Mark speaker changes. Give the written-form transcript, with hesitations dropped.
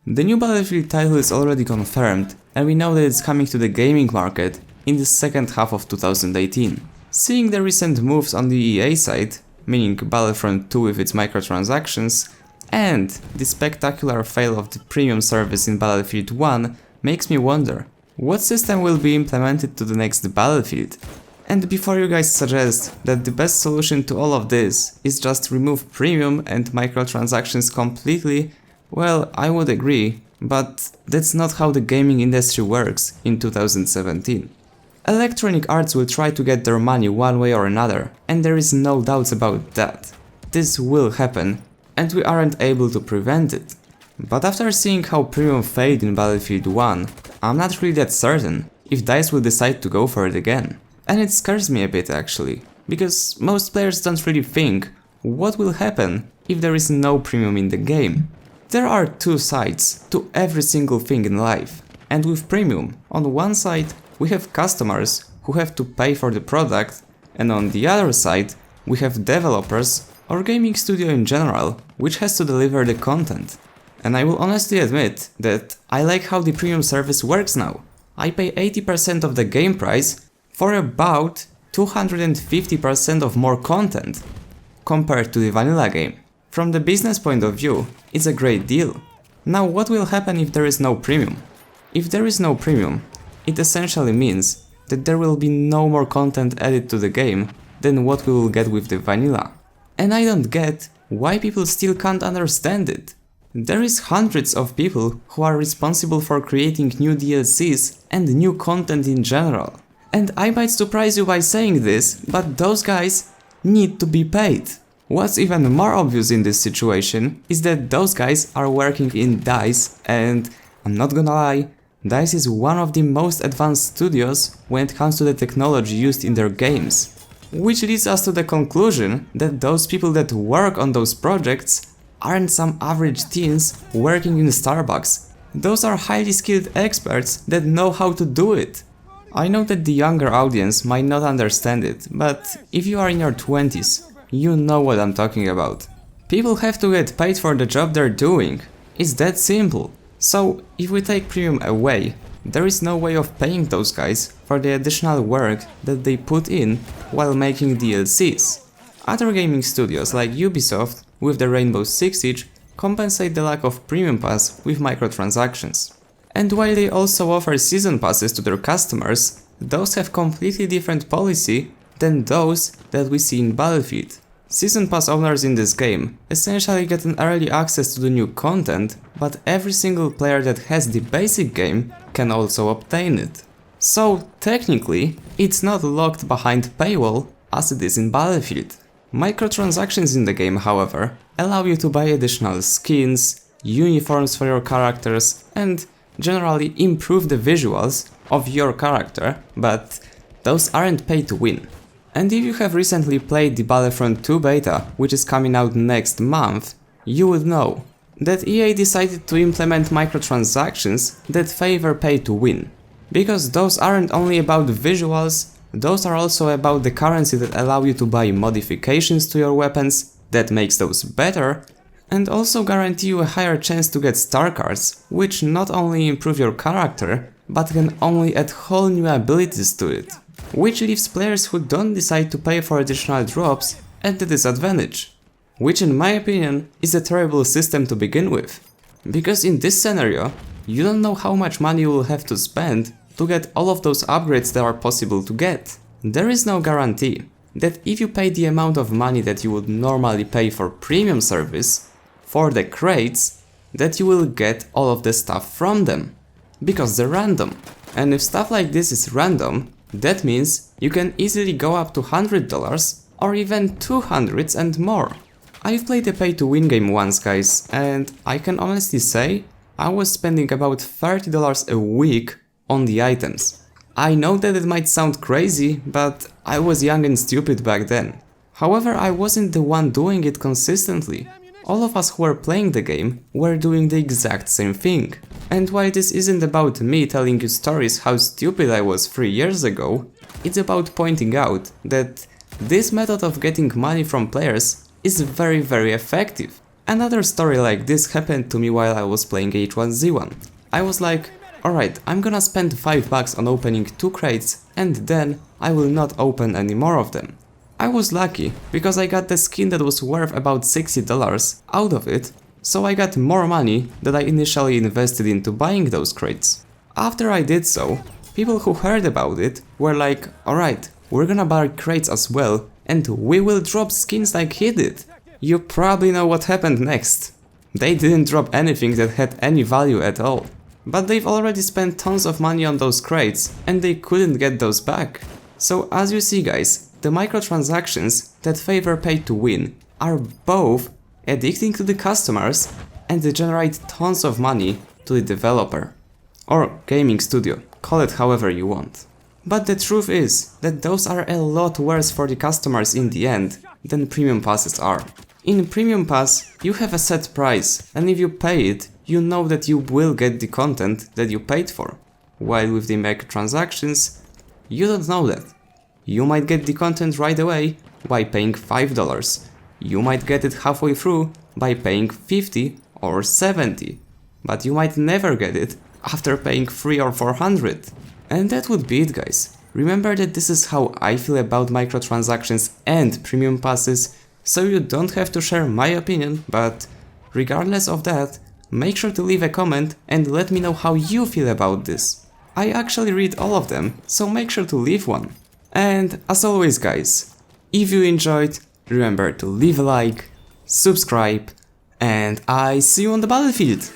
Speaker 1: The new Battlefield title is already confirmed, and we know that it's coming to the gaming market in the second half of 2018. Seeing the recent moves on the EA side, meaning Battlefront 2 with its microtransactions, and the spectacular fail of the premium service in Battlefield 1 makes me wonder, what system will be implemented to the next Battlefield? And before you guys suggest that the best solution to all of this is just remove premium and microtransactions completely, well, I would agree, but that's not how the gaming industry works in 2017. Electronic Arts will try to get their money one way or another, and there is no doubts about that. This will happen, and we aren't able to prevent it. But after seeing how premium failed in Battlefield 1, I'm not really that certain if DICE will decide to go for it again. And it scares me a bit actually, because most players don't really think what will happen if there is no premium in the game. There are two sides to every single thing in life, and with premium, on one side we have customers who have to pay for the product, and on the other side we have developers or gaming studio in general, which has to deliver the content. And I will honestly admit that I like how the premium service works now. I pay 80% of the game price for about 250% of more content compared to the vanilla game. From the business point of view, it's a great deal. Now what will happen if there is no premium? If there is no premium, it essentially means that there will be no more content added to the game than what we will get with the vanilla. And I don't get why people still can't understand it. There is hundreds of people who are responsible for creating new DLCs and new content in general. And I might surprise you by saying this, but those guys need to be paid. What's even more obvious in this situation is that those guys are working in DICE, and I'm not gonna lie, DICE is one of the most advanced studios when it comes to the technology used in their games. Which leads us to the conclusion that those people that work on those projects aren't some average teens working in Starbucks. Those are highly skilled experts that know how to do it. I know that the younger audience might not understand it, but if you are in your 20s, you know what I'm talking about. People have to get paid for the job they're doing. It's that simple. So if we take premium away, there is no way of paying those guys for the additional work that they put in while making DLCs. Other gaming studios like Ubisoft with the Rainbow Six Siege compensate the lack of premium pass with microtransactions. And while they also offer season passes to their customers, those have completely different policy than those that we see in Battlefield. Season pass owners in this game essentially get an early access to the new content, but every single player that has the basic game can also obtain it. So technically, it's not locked behind paywall as it is in Battlefield. Microtransactions in the game, however, allow you to buy additional skins, uniforms for your characters, and generally improve the visuals of your character, but those aren't pay to win. And if you have recently played the Battlefront 2 beta, which is coming out next month, you would know that EA decided to implement microtransactions that favor pay to win. Because those aren't only about visuals, those are also about the currency that allow you to buy modifications to your weapons that makes those better, and also guarantee you a higher chance to get star cards, which not only improve your character, but can only add whole new abilities to it. Which leaves players who don't decide to pay for additional drops at the disadvantage. Which in my opinion is a terrible system to begin with. Because in this scenario, you don't know how much money you will have to spend to get all of those upgrades that are possible to get. There is no guarantee that if you pay the amount of money that you would normally pay for premium service, for the crates, that you will get all of the stuff from them. Because they're random. And if stuff like this is random, that means you can easily go up to $100 or even $200 and more. I've played a pay-to-win game once, guys, and I can honestly say I was spending about $30 a week on the items. I know that it might sound crazy, but I was young and stupid back then. However, I wasn't the one doing it consistently. All of us who were playing the game were doing the exact same thing. And while this isn't about me telling you stories how stupid I was 3 years ago, it's about pointing out that this method of getting money from players is very effective. Another story like this happened to me while I was playing H1Z1. I was like, alright, I'm gonna spend $5 on opening 2 crates and then I will not open any more of them. I was lucky because I got the skin that was worth about $60 out of it, so I got more money than I initially invested into buying those crates. After I did so, people who heard about it were like, alright, we're gonna buy crates as well and we will drop skins like he did. You probably know what happened next. They didn't drop anything that had any value at all. But they've already spent tons of money on those crates and they couldn't get those back. So as you see guys, the microtransactions that favor pay to win are both addicting to the customers and they generate tons of money to the developer. Or gaming studio, call it however you want. But the truth is that those are a lot worse for the customers in the end than premium passes are. In premium pass, you have a set price and if you pay it, you know that you will get the content that you paid for. While with the microtransactions, you don't know that. You might get the content right away by paying $5. You might get it halfway through by paying $50 or $70. But you might never get it after paying $300 or $400. And that would be it guys. Remember that this is how I feel about microtransactions and premium passes, so you don't have to share my opinion, but regardless of that, make sure to leave a comment and let me know how you feel about this. I actually read all of them, so make sure to leave one. And as always guys, if you enjoyed, remember to leave a like, subscribe, and I see you on the battlefield!